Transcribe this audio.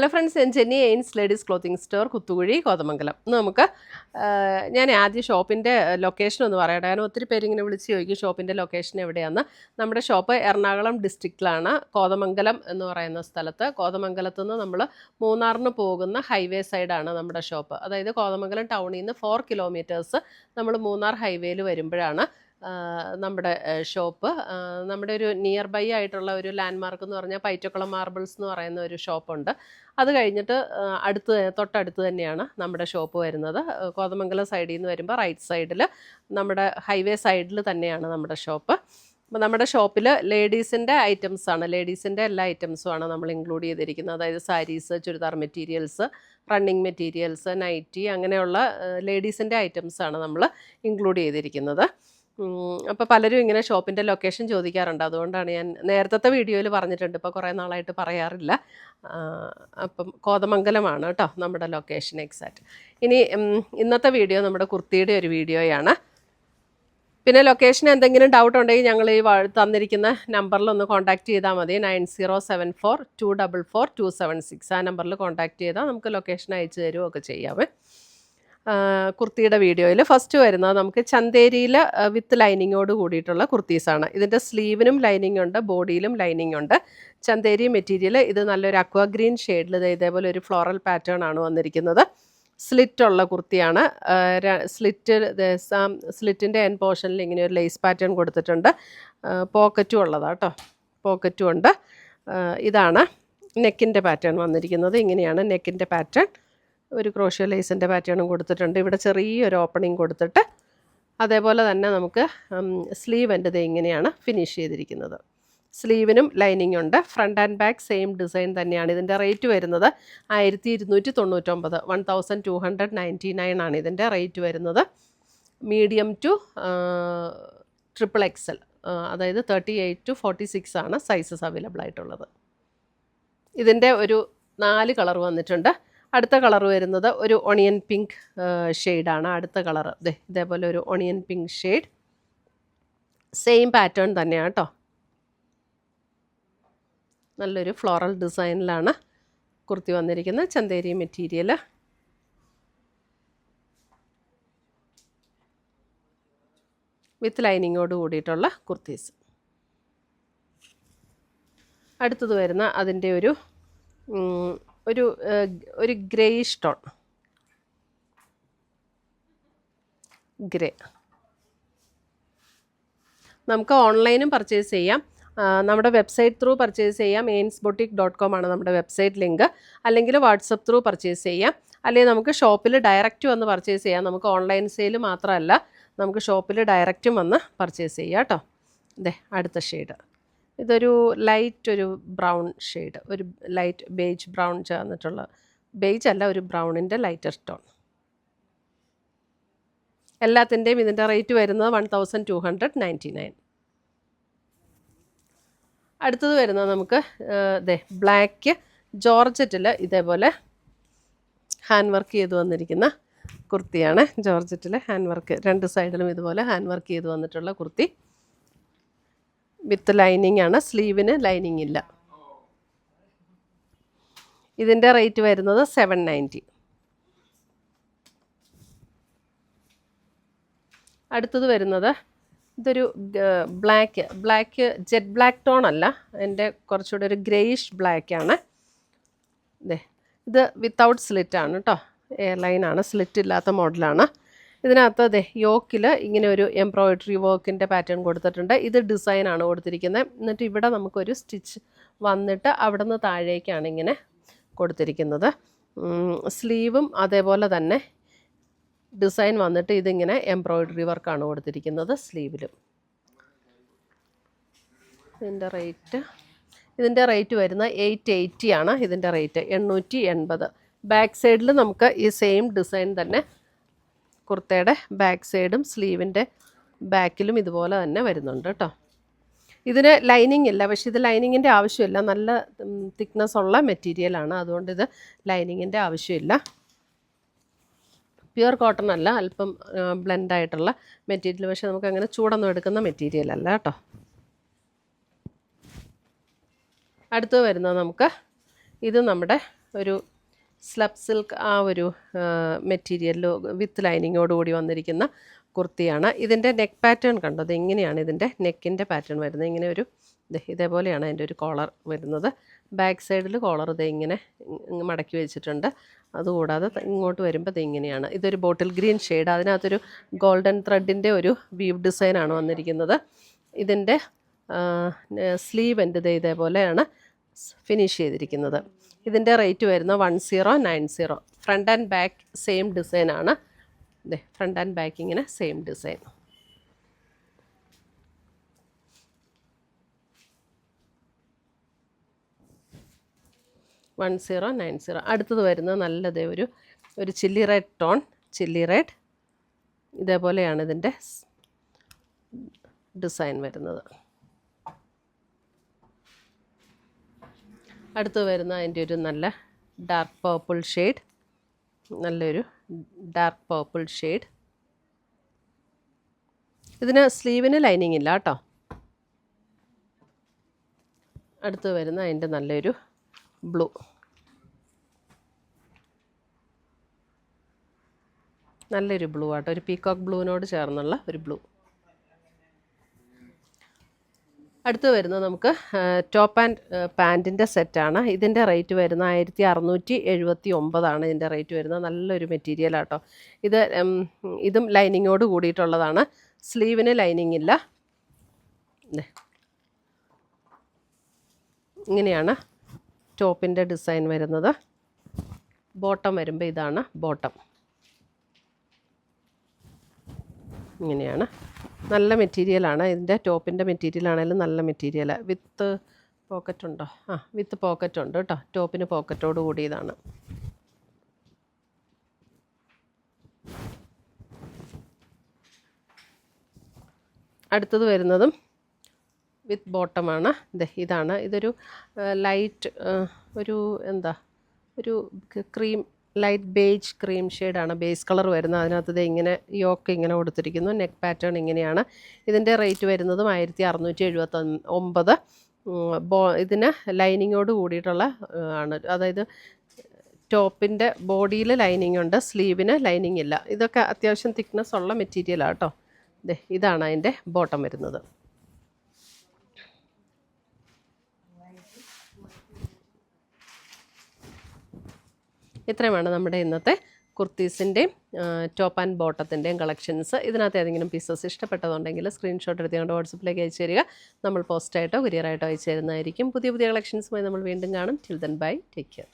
Hello friends, ഞാൻ Jenny എയിൻസ് ladies clothing store, Kuthukuzhi, Kothamangalam. നമുക്ക് ഞാൻ ആദ്യം ഷോപ്പിൻ്റെ ലൊക്കേഷൻ ഒന്ന് പറയട്ടെ. കാരണം ഒത്തിരി പേര് ഇങ്ങനെ വിളിച്ച് ചോദിക്കും ഷോപ്പിൻ്റെ ലൊക്കേഷൻ എവിടെയാണെന്ന്. നമ്മുടെ ഷോപ്പ് എറണാകുളം ഡിസ്ട്രിക്റ്റിലാണ്, കോതമംഗലം എന്ന് പറയുന്ന സ്ഥലത്ത്. കോതമംഗലത്ത് നിന്ന് നമ്മൾ മൂന്നാറിന് പോകുന്ന ഹൈവേ സൈഡാണ് നമ്മുടെ ഷോപ്പ്. അതായത് കോതമംഗലം ടൗണിൽ നിന്ന് 4 കിലോമീറ്റേഴ്സ് നമ്മൾ മൂന്നാർ ഹൈവേയിൽ വരുമ്പോഴാണ് നമ്മുടെ ഷോപ്പ്. നമ്മുടെ ഒരു നിയർ ബൈ ആയിട്ടുള്ള ഒരു ലാൻഡ്മാർക്ക് എന്ന് പറഞ്ഞാൽ പൈറ്റക്കുളം മാർബിൾസ് എന്ന് പറയുന്ന ഒരു ഷോപ്പുണ്ട്. അത് കഴിഞ്ഞിട്ട് തൊട്ടടുത്ത് തന്നെയാണ് നമ്മുടെ ഷോപ്പ് വരുന്നത്. കോതമംഗലം സൈഡിൽ നിന്ന് വരുമ്പോൾ റൈറ്റ് സൈഡിൽ നമ്മുടെ ഹൈവേ സൈഡിൽ തന്നെയാണ് നമ്മുടെ ഷോപ്പ്. അപ്പോൾ നമ്മുടെ ഷോപ്പിൽ ലേഡീസിൻ്റെ ഐറ്റംസാണ്, ലേഡീസിൻ്റെ എല്ലാ ഐറ്റംസുമാണ് നമ്മൾ ഇൻക്ലൂഡ് ചെയ്തിരിക്കുന്നത്. അതായത് saris, churidar materials, running materials, nighty, അങ്ങനെയുള്ള ലേഡീസിൻ്റെ ഐറ്റംസാണ് നമ്മൾ ഇൻക്ലൂഡ് ചെയ്തിരിക്കുന്നത്. അപ്പോൾ പലരും ഇങ്ങനെ ഷോപ്പിൻ്റെ ലൊക്കേഷൻ ചോദിക്കാറുണ്ട്. അതുകൊണ്ടാണ് ഞാൻ നേരത്തെ വീഡിയോയിൽ പറഞ്ഞിട്ടുണ്ട്, ഇപ്പോൾ കുറേ നാളായിട്ട് പറയാറില്ല. അപ്പം കോതമംഗലമാണ് കേട്ടോ നമ്മുടെ ലൊക്കേഷൻ എക്സാക്റ്റ്. ഇനി ഇന്നത്തെ വീഡിയോ നമ്മുടെ കുർത്തിയുടെ ഒരു വീഡിയോയാണ്. പിന്നെ ലൊക്കേഷൻ എന്തെങ്കിലും ഡൗട്ട് ഉണ്ടെങ്കിൽ ഞങ്ങൾ ഈ തന്നിരിക്കുന്ന നമ്പറിലൊന്ന് കോൺടാക്ട് ചെയ്താൽ മതി. 9074244276. ആ നമ്പറിൽ കോൺടാക്ട് ചെയ്താൽ നമുക്ക് ലൊക്കേഷൻ അയച്ചു തരുമൊക്കെ ചെയ്യാമേ. കുർത്തിയുടെ വീഡിയോയിൽ ഫസ്റ്റ് വരുന്നത് നമുക്ക് ചന്തേരിയിൽ വിത്ത് ലൈനിങ്ങോട് കൂടിയിട്ടുള്ള കുർത്തീസാണ്. ഇതിൻ്റെ സ്ലീവിനും ലൈനിങ് ഉണ്ട്, ബോഡിയിലും ലൈനിങ് ഉണ്ട്. ചന്തേരി മെറ്റീരിയൽ. ഇത് നല്ലൊരു അക്വാ ഗ്രീൻ ഷെയ്ഡിൽ ഇതേപോലെ ഒരു ഫ്ലോറൽ പാറ്റേൺ ആണ് വന്നിരിക്കുന്നത്. സ്ലിറ്റ് ഉള്ള കുർത്തിയാണ്. സ്ലിറ്റിൻ്റെ എൻ പോർഷനിൽ ഇങ്ങനെ ഒരു ലേസ് പാറ്റേൺ കൊടുത്തിട്ടുണ്ട്. പോക്കറ്റും ഉള്ളതാണ് കേട്ടോ, പോക്കറ്റും ഉണ്ട്. ഇതാണ് നെക്കിൻ്റെ പാറ്റേൺ വന്നിരിക്കുന്നത്. ഇങ്ങനെയാണ് നെക്കിൻ്റെ പാറ്റേൺ. ഒരു ക്രോഷ്യോ ലേസിൻ്റെ പാറ്റേണും കൊടുത്തിട്ടുണ്ട്. ഇവിടെ ചെറിയൊരു ഓപ്പണിങ് കൊടുത്തിട്ട് അതേപോലെ തന്നെ നമുക്ക് സ്ലീവ് എൻ്റെ ഇങ്ങനെയാണ് ഫിനിഷ് ചെയ്തിരിക്കുന്നത്. സ്ലീവിനും ലൈനിങ് ഉണ്ട്. Front and back same design തന്നെയാണ്. ഇതിൻ്റെ റേറ്റ് വരുന്നത് 1299, 1299 ആണ് ഇതിൻ്റെ റേറ്റ് വരുന്നത്. മീഡിയം ടു XXL, അതായത് 38 to 46 ആണ് സൈസസ് അവൈലബിൾ ആയിട്ടുള്ളത്. ഇതിൻ്റെ ഒരു 4 കളർ വന്നിട്ടുണ്ട്. അടുത്ത കളർ വരുന്നത് ഒരു ഒണിയൻ പിങ്ക് ഷെയ്ഡാണ്. അടുത്ത കളർ ഇതേപോലെ ഒരു onion pink shade. Same pattern തന്നെയാണ് കേട്ടോ. നല്ലൊരു ഫ്ലോറൽ ഡിസൈനിലാണ് കുർത്തി വന്നിരിക്കുന്നത്. ചന്തേരി മെറ്റീരിയൽ. വിത്ത് ലൈനിങ്ങോട് കൂടിയിട്ടുള്ള കുർത്തീസ്. അടുത്തത് വരുന്ന അതിൻ്റെ ഒരു ഗ്രേയിഷ് ടോൺ, ഗ്രേ. നമുക്ക് ഓൺലൈനും പർച്ചേസ് ചെയ്യാം, നമ്മുടെ വെബ്സൈറ്റ് ത്രൂ പർച്ചേസ് ചെയ്യാം. ainsboutique.com ആണ് നമ്മുടെ വെബ്സൈറ്റ് ലിങ്ക്. അല്ലെങ്കിൽ വാട്സപ്പ് ത്രൂ പർച്ചേസ് ചെയ്യാം. അല്ലെങ്കിൽ നമുക്ക് ഷോപ്പിൽ ഡയറക്റ്റ് വന്ന് പർച്ചേസ് ചെയ്യാം. നമുക്ക് ഓൺലൈൻ സെയിൽ മാത്രമല്ല, നമുക്ക് ഷോപ്പിൽ ഡയറക്റ്റും വന്ന് പർച്ചേസ് ചെയ്യാം കേട്ടോ. അടുത്ത ഷെയ്ഡ് ഇതൊരു ലൈറ്റ് ഒരു ബ്രൗൺ ഷെയ്ഡ്, ഒരു ലൈറ്റ് ബേജ് ബ്രൗൺ ചേർന്നിട്ടുള്ള, ബേജ് അല്ല, ഒരു ബ്രൗണിൻ്റെ ലൈറ്റർ ടോൺ. എല്ലാത്തിൻ്റെയും ഇതിൻ്റെ റേറ്റ് വരുന്നത് 1299. അടുത്തത് വരുന്നത് നമുക്ക് ബ്ലാക്ക് ജോർജറ്റിൽ ഇതേപോലെ ഹാൻഡ് വർക്ക് ചെയ്ത് വന്നിരിക്കുന്ന കുർത്തിയാണ്. ജോർജറ്റിൽ ഹാൻഡ് വർക്ക്, രണ്ട് സൈഡിലും ഇതുപോലെ ഹാൻഡ് വർക്ക് ചെയ്ത് വന്നിട്ടുള്ള കുർത്തി. വിത്ത് ലൈനിങ് ആണ്. സ്ലീവിന് ലൈനിങ് ഇല്ല. ഇതിൻ്റെ റേറ്റ് വരുന്നത് 790. അടുത്തത് വരുന്നത് ഇതൊരു ബ്ലാക്ക് ജെറ്റ് ബ്ലാക്ക് ടോൺ അല്ല, എൻ്റെ കുറച്ചുകൂടെ ഒരു ഗ്രേയിഷ് ബ്ലാക്കാണ്. ഇത് വിത്തൗട്ട് സ്ലിറ്റാണ് കേട്ടോ, എയർലൈനാണ്, സ്ലിറ്റ് ഇല്ലാത്ത മോഡലാണ്. ഇതിനകത്ത് യോക്കിൽ ഇങ്ങനെ ഒരു എംബ്രോയിഡറി വർക്കിൻ്റെ പാറ്റേൺ കൊടുത്തിട്ടുണ്ട്. ഇത് ഡിസൈനാണ് കൊടുത്തിരിക്കുന്നത്. എന്നിട്ട് ഇവിടെ നമുക്കൊരു സ്റ്റിച്ച് വന്നിട്ട് അവിടെ നിന്ന് താഴേക്കാണ് ഇങ്ങനെ കൊടുത്തിരിക്കുന്നത്. സ്ലീവും അതേപോലെ തന്നെ ഡിസൈൻ വന്നിട്ട് ഇതിങ്ങനെ എംബ്രോയിഡറി വർക്കാണ് കൊടുത്തിരിക്കുന്നത് സ്ലീവിലും. ഇതിൻ്റെ റേറ്റ് വരുന്നത് 880 ആണ്. ഇതിൻ്റെ റേറ്റ് 880. ബാക്ക് സൈഡിൽ നമുക്ക് ഈ സെയിം ഡിസൈൻ തന്നെ കുർത്തയുടെ ബാക്ക് സൈഡും സ്ലീവിൻ്റെ ബാക്കിലും ഇതുപോലെ തന്നെ വരുന്നുണ്ട് കേട്ടോ. ഇതിന് ലൈനിങ് ഇല്ല, പക്ഷേ ഇത് ലൈനിങ്ങിൻ്റെ ആവശ്യമില്ല. നല്ല തിക്നെസ് ഉള്ള മെറ്റീരിയലാണ്, അതുകൊണ്ട് ഇത് ലൈനിങ്ങിൻ്റെ ആവശ്യമില്ല. പ്യുവർ കോട്ടൺ അല്ല, അല്പം ബ്ലെൻഡായിട്ടുള്ള മെറ്റീരിയൽ. പക്ഷേ നമുക്ക് അങ്ങനെ ചൂടൊന്നും എടുക്കുന്ന മെറ്റീരിയൽ അല്ല കേട്ടോ. അടുത്ത് വരുന്നത് നമുക്ക് ഇത് നമ്മുടെ ഒരു സ്ലബ് സിൽക്ക് ആ ഒരു മെറ്റീരിയലിൽ വിത്ത് ലൈനിങ്ങോടുകൂടി വന്നിരിക്കുന്ന കുർത്തിയാണ്. ഇതിൻ്റെ നെക്ക് പാറ്റേൺ കണ്ടോ, അത് എങ്ങനെയാണ് ഇതിൻ്റെ നെക്കിൻ്റെ പാറ്റേൺ വരുന്നത്. ഇങ്ങനെ ഒരു ഇതേപോലെയാണ് അതിൻ്റെ ഒരു കോളർ വരുന്നത്. ബാക്ക് സൈഡിൽ കോളർ ഇത് ഇങ്ങനെ മടക്കി വെച്ചിട്ടുണ്ട്. അതുകൂടാതെ ഇങ്ങോട്ട് വരുമ്പോൾ ഇത് ഇങ്ങനെയാണ്. ഇതൊരു ബോട്ടിൽ ഗ്രീൻ ഷെയ്ഡ്, അതിനകത്തൊരു ഗോൾഡൻ ത്രെഡിൻ്റെ ഒരു വീവ് ഡിസൈനാണ് വന്നിരിക്കുന്നത്. ഇതിൻ്റെ സ്ലീവ് എൻ്റെ ഇതേപോലെയാണ് ഫിനിഷ് ചെയ്തിരിക്കുന്നത്. ഇതിൻ്റെ റേറ്റ് വരുന്നത് 1090. ഫ്രണ്ട് ആൻഡ് ബാക്ക് സെയിം ഡിസൈനാണ്. ഫ്രണ്ട് ആൻഡ് ബാക്ക് ഇങ്ങനെ സെയിം ഡിസൈൻ. $1090. അടുത്തത് വരുന്നത് നല്ലത് ഒരു chilli red tone, chilli red. ഇതേപോലെയാണ് ഇതിൻ്റെ ഡിസൈൻ വരുന്നത്. അടുത്ത് വരുന്ന അതിൻ്റെ ഒരു നല്ല ഡാർക്ക് പേർപ്പിൾ ഷെയ്ഡ്, നല്ലൊരു ഡാർക്ക് പേർപ്പിൾ ഷെയ്ഡ്. ഇതിന് സ്ലീവിന് ലൈനിങ് ഇല്ല കേട്ടോ. അടുത്ത് വരുന്ന അതിൻ്റെ നല്ലൊരു ബ്ലൂ, നല്ലൊരു ബ്ലൂ ആട്ടോ, ഒരു പീകോക്ക് ബ്ലൂവിനോട് ചേർന്നുള്ള ഒരു ബ്ലൂ. അടുത്ത് വരുന്നത് നമുക്ക് ടോപ്പ് ആൻഡ് പാൻറ്റിൻ്റെ സെറ്റാണ്. ഇതിൻ്റെ റേറ്റ് വരുന്നത് 1679 ഇതിൻ്റെ റേറ്റ് വരുന്നത്. നല്ലൊരു മെറ്റീരിയലാട്ടോ ഇതും ലൈനിങ്ങോട് കൂടിയിട്ടുള്ളതാണ്. സ്ലീവിന് ലൈനിങ് ഇല്ല. ഇങ്ങനെയാണ് ടോപ്പിൻ്റെ ഡിസൈൻ വരുന്നത്. ബോട്ടം വരുമ്പോൾ ഇതാണ് ബോട്ടം. ഇങ്ങനെയാണ്. നല്ല മെറ്റീരിയലാണ്. ഇതിൻ്റെ ടോപ്പിൻ്റെ മെറ്റീരിയലാണെങ്കിലും നല്ല മെറ്റീരിയൽ. വിത്ത് പോക്കറ്റ് ഉണ്ടോ? വിത്ത് പോക്കറ്റ് ഉണ്ട് കേട്ടോ. ടോപ്പിന് പോക്കറ്റോട് കൂടിയതാണ്. അടുത്തത് വരുന്നതും വിത്ത് ബോട്ടമാണ്. ഇതാണ്. ഇതൊരു ലൈറ്റ് ഒരു ക്രീം, ലൈറ്റ് ബേജ് ക്രീം ഷെയ്ഡാണ് ബേസ് കളർ വരുന്നത്. അതിനകത്ത് ഇങ്ങനെ യോക്ക് ഇങ്ങനെ കൊടുത്തിരിക്കുന്നു. നെക്ക് പാറ്റേൺ ഇങ്ങനെയാണ്. ഇതിൻ്റെ റേറ്റ് വരുന്നതും 1679. ഇതിന് ലൈനിങ്ങോട് കൂടിയിട്ടുള്ള ആണ്. അതായത് ടോപ്പിൻ്റെ ബോഡിയിൽ ലൈനിങ് ഉണ്ട്, സ്ലീവിന് ലൈനിങ് ഇല്ല. ഇതൊക്കെ അത്യാവശ്യം തിക്നെസ് ഉള്ള മെറ്റീരിയലാണ് കേട്ടോ. ഇതാണ് അതിൻ്റെ ബോട്ടം വരുന്നത്. ഇത്രയുമാണ് നമ്മുടെ ഇന്നത്തെ കുർത്തീസിൻ്റെയും ടോപ്പ് ആൻഡ് ബോട്ടത്തിൻ്റെയും കളക്ഷൻസ്. ഇതിനകത്ത് ഏതെങ്കിലും പീസസ് ഇഷ്ടപ്പെട്ടതുണ്ടെങ്കിൽ സ്ക്രീൻഷോട്ട് എടുത്ത് ഞങ്ങളുടെ വാട്സപ്പിലേക്ക് അയച്ചു തരിക. നമ്മൾ പോസ്റ്റായിട്ടോ കൊറിയറായിട്ടോ അയച്ചു തരുന്നതായിരിക്കും. പുതിയ കളക്ഷൻസുമായി നമ്മൾ വീണ്ടും കാണും. Till then bye, take care.